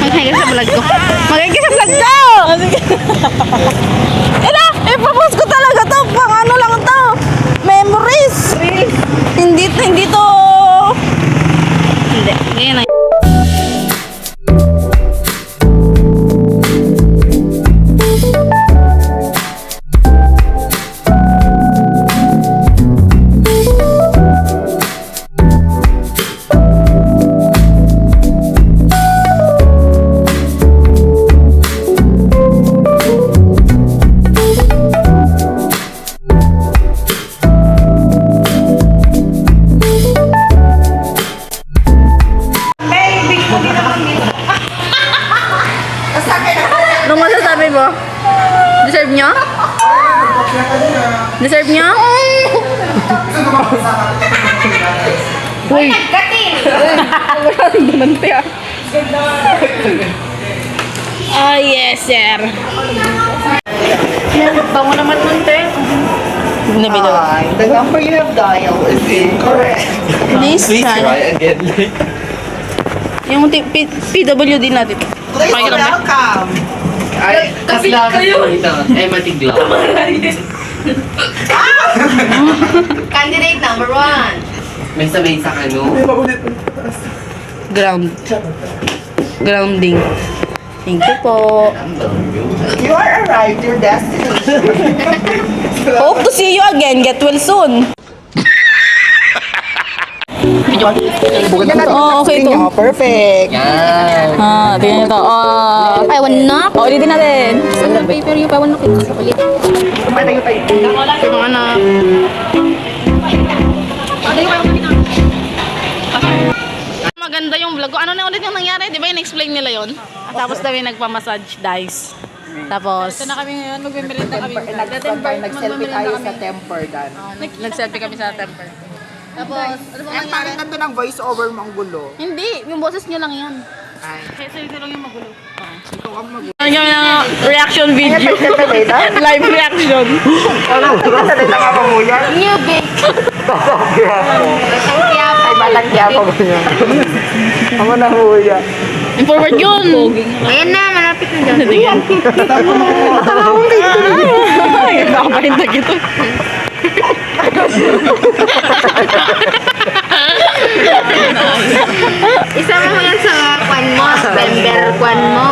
Mag-hi ka sa vlog ko. Mag-hi ka sa vlog ko! Ina! Ipapost ko talaga to. Pang ano lang to. Memories. Hindi to. Hindi. Ganyan na. Anong masasabi mo? Deserve nyo? Deserve nyo? Uy! Nagkating! Maraming dumante ah. Oh yes sir. Bango naman munte. Nabito ka. The number you have dialed is incorrect. Please try. again. Yung PWD natin. Please welcome. Ay, kasla kayo. Eh, matiglaw. Candidate number 1. May sabay sa ano. Grounding. Thank you po. You are arrived your destination. Hope to see you again. Get well soon. Oo, okay ito. Oh, perfect. Yan. Tingnan nyo to. Paiwan na. Ulitin natin. Single paper yung pawan na kita. Ulit. Mga anak. Maganda yung vlog ko. Ano na ulit yung nangyari? Di ba in-explain nila yon? Tapos kami nagpa-massage dice. Tapos, Ito na kami ngayon. Magme-merenda kami. Nag-selfie tayo sa temper dan. nag-selfie kami sa temper. Tapos, ano ba Ang nangyari? parang ganda ng voice over mo ang gulo. Hindi, yung boses nyo lang yan. Ay, Kaya sa'yo lang yung magulo. ikaw ang mag- Ano kami ng reaction video? Salita Live reaction. nga pa mo yan? New bake. Ay, malangya pa mo yan. Ako na mo yan. And forward yun. Ayan na, malapit na dyan. Sige. Ay, nakapahinta kita. Isama mo yan sa kwan mo. Member kwan mo.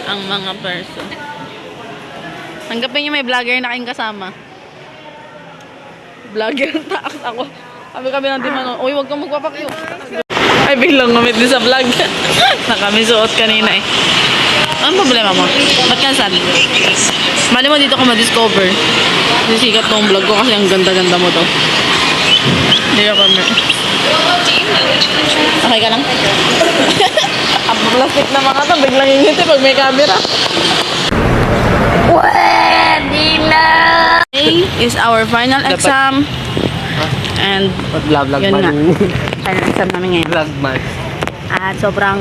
Ang mga person. Tanggapin niyo may vlogger na kayong kasama. Vlogger taas ako. Kami ng timano. Uy, wag kang magpapakyo. Ay, biglang ngumit din sa vlog. Na kami suot kanina eh. Anong problema mo? Ba't ka sad? Mali mo dito ka ma-discover. Sisikat tong vlog ko kasi ang ganda-ganda mo to. Hindi ka pa okay ka lang? Ang plastic na mga to, biglang ingiti pag may camera. Pwede na. Today is our final exam. And Pag-vlog yun nga. man. Final exam namin ngayon. Vlog man. At sobrang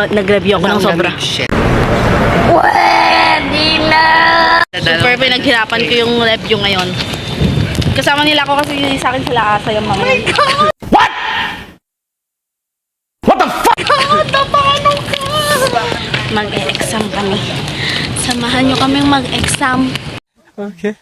nag-review ako ng sobra. Pwede na. Super pinaghirapan ko yung review ngayon. Kasama nila ako kasi yun sa akin sila asa yung mga yun. Mag-e-exam kami. Samahan nyo kaming mag-exam. Okay.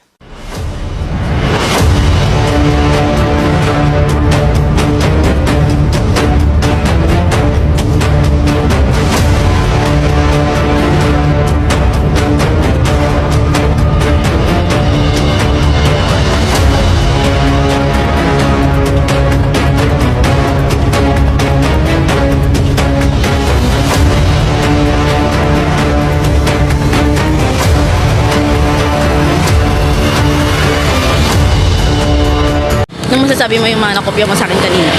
Anong masasabi mo yung mga nakopya mo sa akin kanina?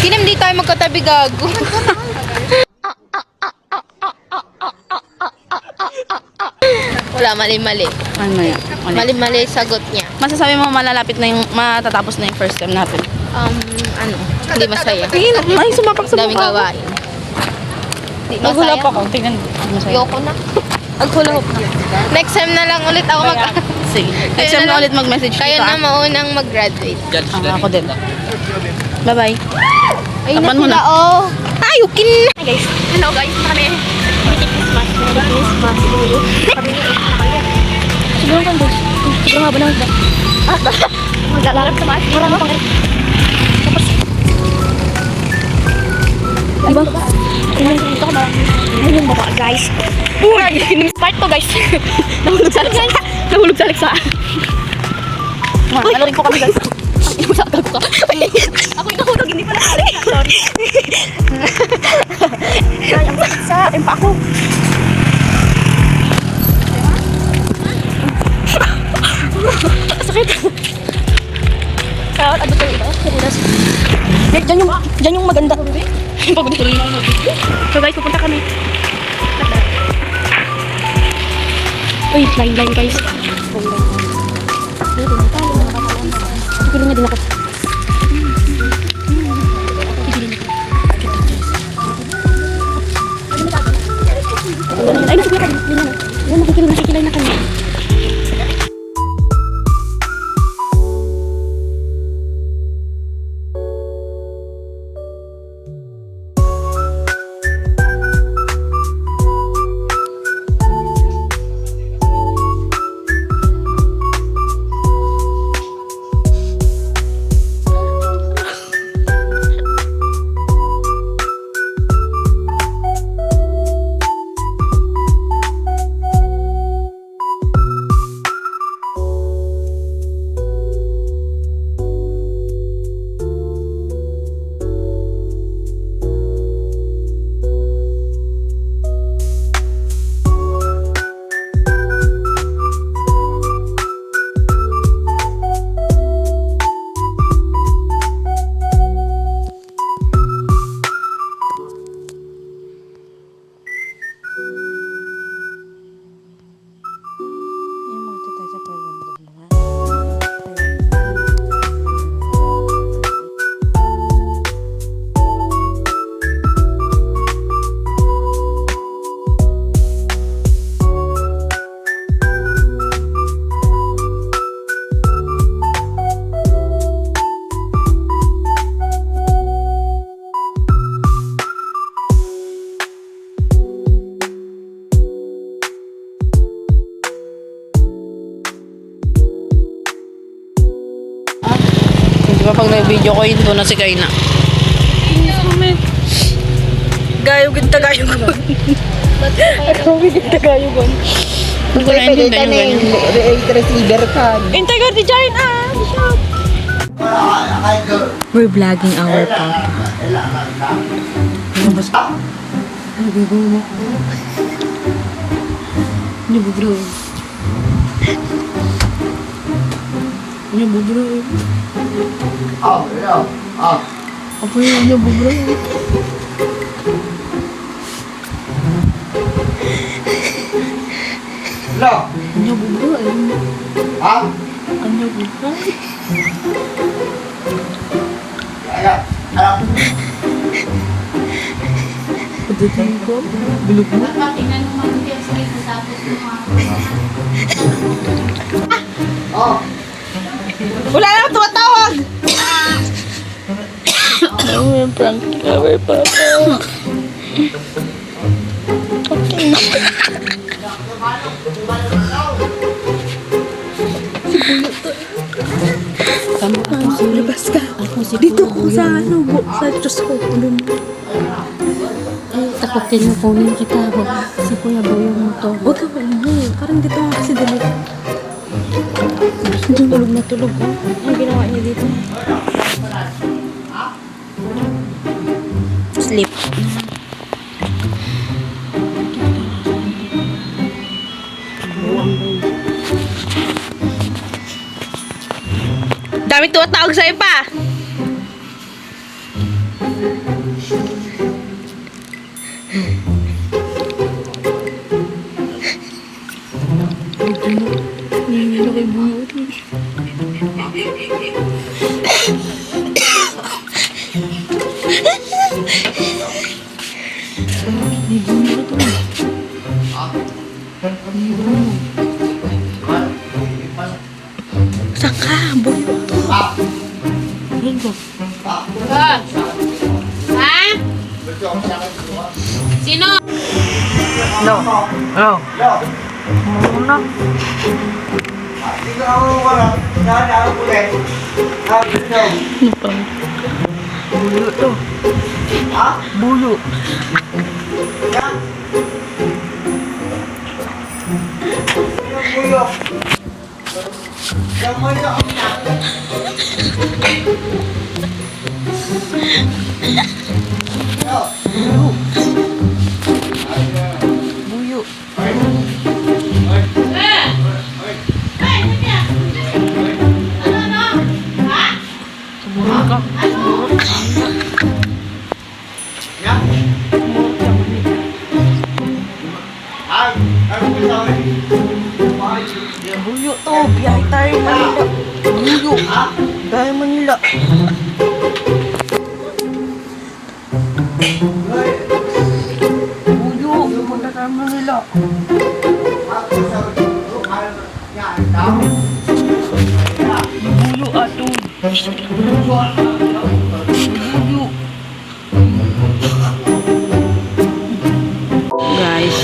Hindi tayo magkatabi gago. Wala, mali-mali. Ano yan? Mali. Mali-mali sagot niya. Masasabi mo malalapit na yung, matatapos na yung first time natin. Ano? Hindi masaya. Tingin, ay sumapak sa Daming mukha. gawain. Hindi Naghula masaya. pa ako. Tingnan. Hindi masaya. Ayoko na. Naghula ko na. Next time na lang ulit ako Sige. Next time na ulit mag-message Kayo dito, na maunang mag-graduate. Judge ako din. Bye-bye. Ayun na Tapan mo sila, na. oh. Ayukin na! Hi guys. Hello guys. Kami. Merry Christmas. Merry Christmas. Siguro kan guys. Siguro nga ba na ba? Maglalarap sa mas. Mura mo pang Diba? Ito ko na. Ayun baba guys. Start to guys. Nahulog sa Alexa. Nahulog sa Alexa. Ano rin po kami guys. Sakal ko ka. Ako yung nahulog, hindi pala sa Alexa. Sorry. Ay, ang sakit sa akin pa ako. Sakit. Saan? Ano tayo ito? Sarilas. Diyan yung maganda. So guys, pupunta kami. Uy, line guys. Pipili nga din ako. Ay, nasikilay ka. Yan, nakikilay na kami. Diba pag nag-video ko yun doon na si Kaina. Gayo ginta gayo ko. Grabe ginta gayo ko. Hindi ko naintindihan yung ganyan. Receiver ka. Intay ka di dyan We're vlogging our pop. Ini bubro. Ini bubro. Apa yang ini bubro? Ini bubro. Ini bubro. Pagdating ko, bilog mo. Wala na tumatawag! Ano yung prank cover pa? Tama ka, labas ka. Dito ko sa sa Diyos ko. Takotin mo kunin kita. Si Kuya Boyo mo to. Huwag ka maingay. Parang dito nga kasi dali. Tulog na tulog. Ang ginawa niya dito. Sleep. Dami tumatawag sa'yo pa. Saka, buyo to. Higo. No. No. Muna. Buyo to. Buyo. Buyo. Buyo to. Biyahe tayo Manila. Buyo. Biyahe Manila. Buyo. Pumunta tayo Manila. Buyo ato. Buyo. Guys,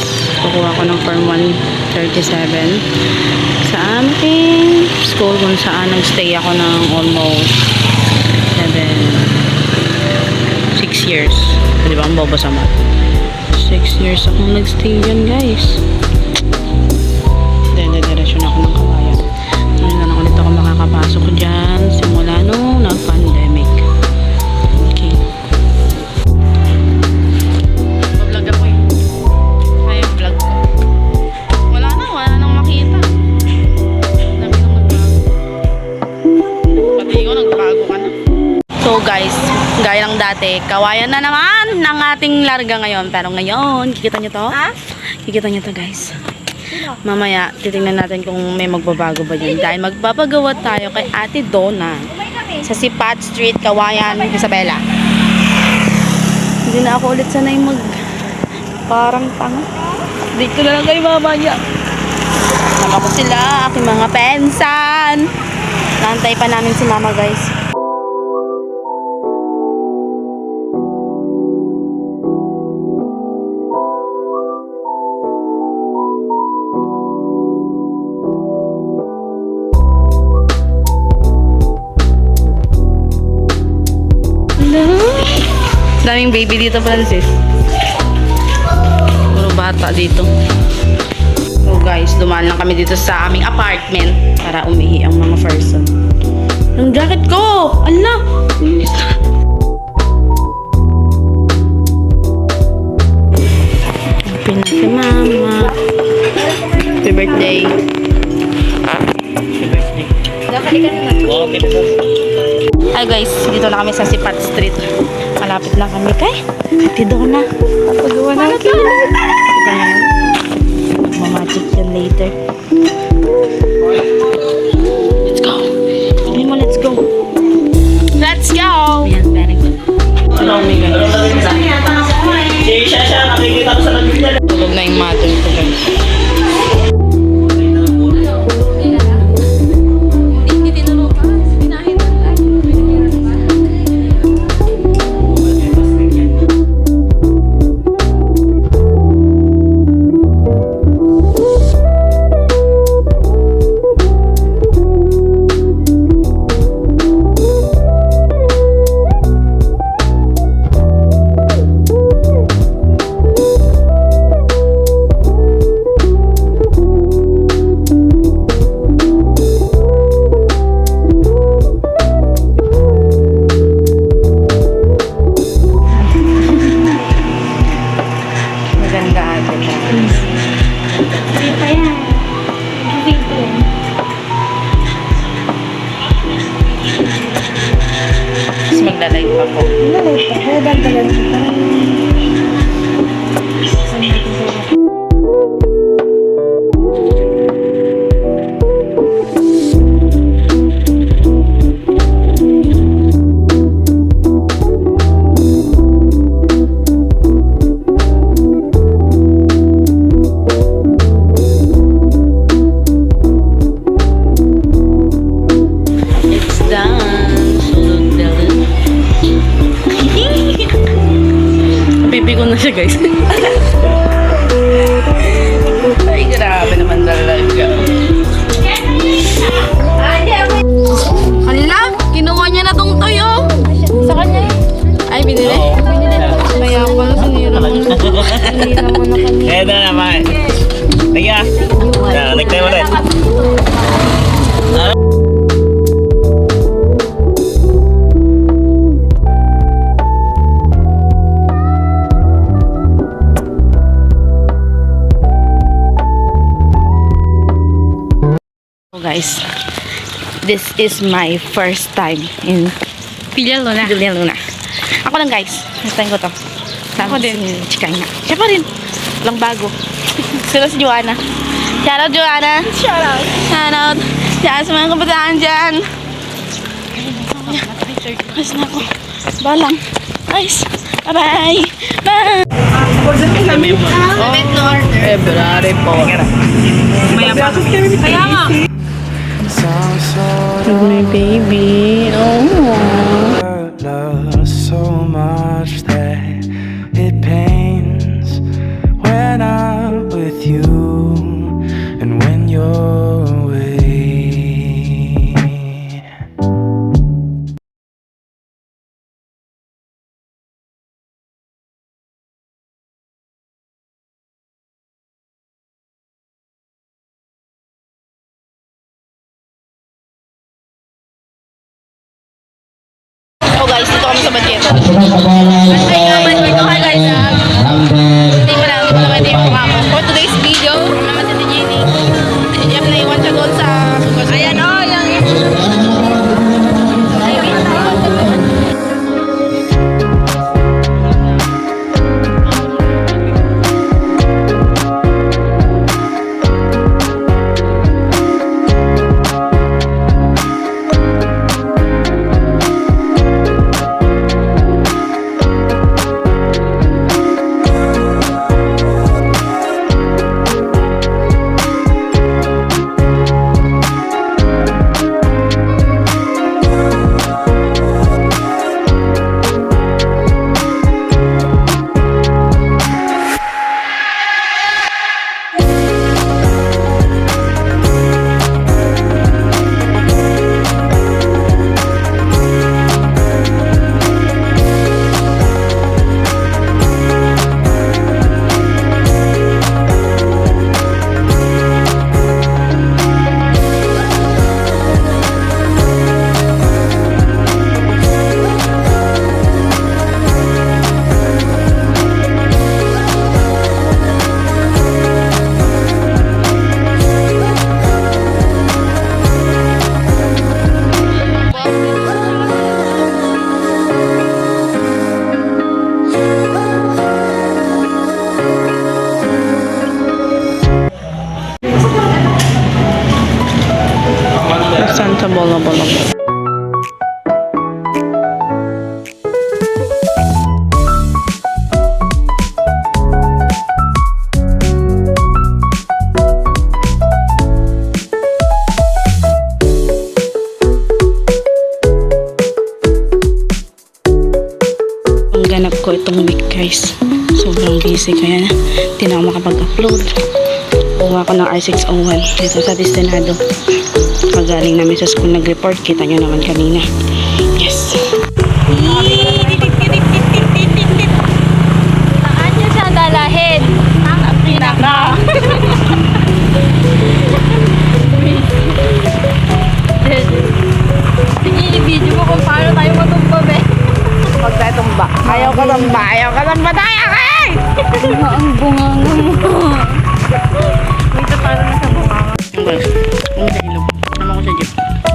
kukuha ko ng Form 137 sa aming school kung saan nagstay ako ng almost 6 years. Di ba ang bobo sa mat? 6 years akong nagstay dyan, guys. Diretso na ako ng Kawayan. Ngayon na lang ulit ako makakapasok dyan simula nung nag-pandemic. Okay. Vlog ako eh. Ay, vlog ko. Wala nang makita. Dami nang nagbago. Pati ikaw nagbago ka na. So guys, gaya ng dati, Kawayan na naman ng ating larga ngayon. Pero ngayon, kikita nyo to? Kikita nyo to guys. Mamaya, titingnan natin kung may magbabago ba dyan. Dahil magpapagawa tayo kay Ate Donna sa Sipat Street, Kawayan, Isabela. Hindi na ako ulit sanay parang tanga. Dito na lang kayo mamaya. Sama ko sila, aking mga pensan. Nantay pa namin si mama guys. Daming baby dito, Francis. Puro bata dito. So guys, dumaan lang kami dito sa aming apartment para umihi ang mga person. Yung jacket ko! Ala! Inis na. Happy na si mama. Happy birthday. Happy birthday. Hi guys, dito na kami sa Sipat Street. Malapit lang kami kay Ate Donna. Papagawa na kita. Kita nyo. Magmamagic yan later. Let's go. Sabi mo, let's go. Let's go! Ayan, very good. Hello, my guys. Tulog na yung mother ko guys. Maglalay pa po. Nalay pa. Kaya dagdagan kita. guys. Ay, grabe naman talaga. Hala, kinuha niya na tong toyo. Sa kanya yun. Ay, binili? Kaya pala sinira mo na. Sinira mo na kami. Kaya na naman. Teka. Nagtayo ulit. So guys, this is my first time in Pilya Luna. Julia Luna. Ako lang guys, first time ko to. Ako din. Si Chikaina. Siya pa rin. Walang bago. Sila si Joanna. Shoutout Joanna. Shoutout. Shoutout. Shoutout sa mga kabataan dyan. Ayos na ako. Balang. Ayos. Bye-bye. Bye. February po. Maya pa. Kaya nga. My baby. Oh. Love so much that it pains when I'm with you and when you're away. Oh guys, dito kami sa Banjeta. Hi guys. Hindi ko lang pwede yung mukha ko. For today's video, naman si Jenny. Yung naiwan siya doon sa sugas. Ayan o, yung... Santa Bola Bola. Ang ganap ko itong week guys. Sobrang busy kaya hindi na ako makapag-upload. Kuha ko ng R601 dito sa Destinado. Pagaling namin sa school nag-report. Kita nyo naman kanina. Yes. Saan niyo siya dalahin? Ang pinaka. Sige, i-video mo kung paano tayo matumba, be. Huwag tayo tumba. Ayaw ka tumba. Ayaw ka tumba tayo, kay! Ang bunga mo. Wait, paano na sa bunga? Ang guys, ang ilog. Naman ko sa jeep.